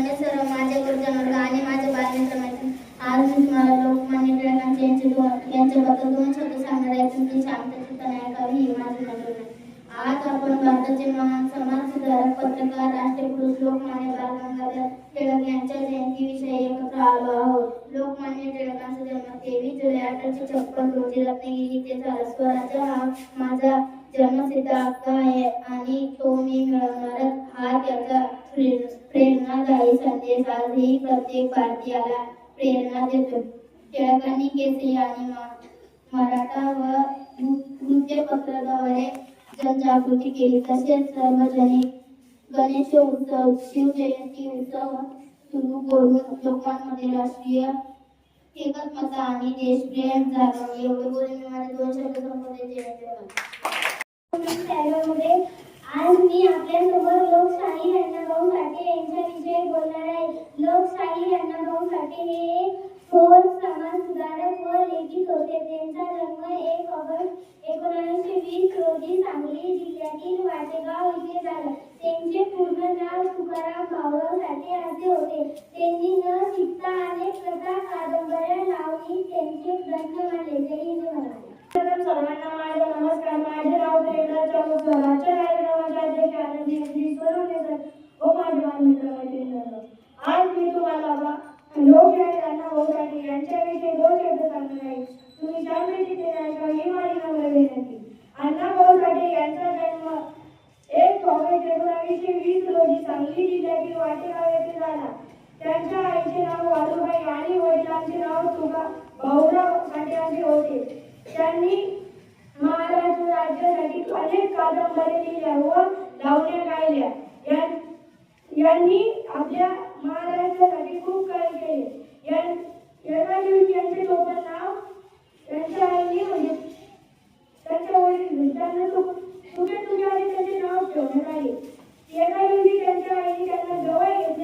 नमस्ते sir, माझे गुरुजन आणि माझे बालमित्र मैत्रीण, आज मी तुम्हाला लोकमान्य टिळक यांच्याबद्दल दोन शब्द सांगणार आहे. तुमची शांत चित्ताने ऐकावी ही माझी विनंती आहे. आज आपण भारताचे महान समाजसुधारक, पत्रकार, राष्ट्रपुरुष लोकमान्य बाळ गंगाधर टिळक यांच्या जयंतीविषयी एकत्र आलो आहोत. लोकमान्य टिळकांचा जन्म 23 जुलै 1856 रोजी रत्नागिरी येथे झाला. स्वराज्य हा माझा जन्मसिद्ध हक्क आहे आणि तो मी मिळवणारच हा त्याचा प्रेरणादायी संदेश आजही प्रत्येक भारतीयाला प्रेरणा देतो. टिळकांनी केसरी आणि मराठा व वृत्तपत्राद्वारे जनजागृती केली. तसेच सार्वजनिक गणेशोत्सव, शिवजयंती उत्सव सुरू करून लोकांमध्ये राष्ट्रीय एकात्मता आणि देशप्रेम जागवले. एवढे बोलून मी माझे दोन शब्द संपवते. आज मी आपल्यासोबत लोकशाही अण्णाभाऊ साठे यांच्याविषयी बोलणार आहे. लोकशाही अण्णाभाऊ साठे हे थोर समाजसुधारक व लेखक होते. त्यांचा जन्म 1 ऑगस्ट 1920 रोजी सांगली जिल्ह्यातील वाटेगाव येथे झाला. त्यांचे पूर्ण नाव तुकाराम भाऊराव साठे असे होते. त्यांनी न शिकता अनेक कथा, कादंबऱ्या, लावणी त्यांचे ग्रंथ मांडले. जय हिंद महाराज. सर्वांना माझा नमस्कार. माझे नाव प्रेरणा चौक स्वराज्य कार्यक्रमाचे अध्यक्ष आनंदी सोनवणे व माझे बालमित्र मैत्रिणींनो, आज मी तुम्हाला लोकशाही अण्णाभाऊ साठे यांच्याविषयी दोन शब्द सांगणार आहे. तुम्ही शांत चित्ताने ऐकावे ही माझी नम्र विनंती. अण्णाभाऊ साठे यांचा जन्म 1 ऑगस्ट 1920 रोजी सांगली जिल्ह्यातील वाटेगाव येथे झाला. त्यांच्या आईचे नाव वालुबाई आणि वडिलांचे नाव तुका भाऊराव साठे असे होते. त्यांनी महाराष्ट्र राज्यासाठी अनेक कादंबऱ्या लिहिल्या व लावण्या गायल्या. यांनी आपल्या महाराष्ट्रासाठी खूप काही केले. एका दिवशी यांचे टोपण नाव त्यांच्या आईने म्हणजे त्यांच्या वडील त्यांना तुझे तुझ्या आणि त्याचे नाव ठेवण्यात आले. एका दिवशी त्यांच्या आईने त्यांना जवळ घेतले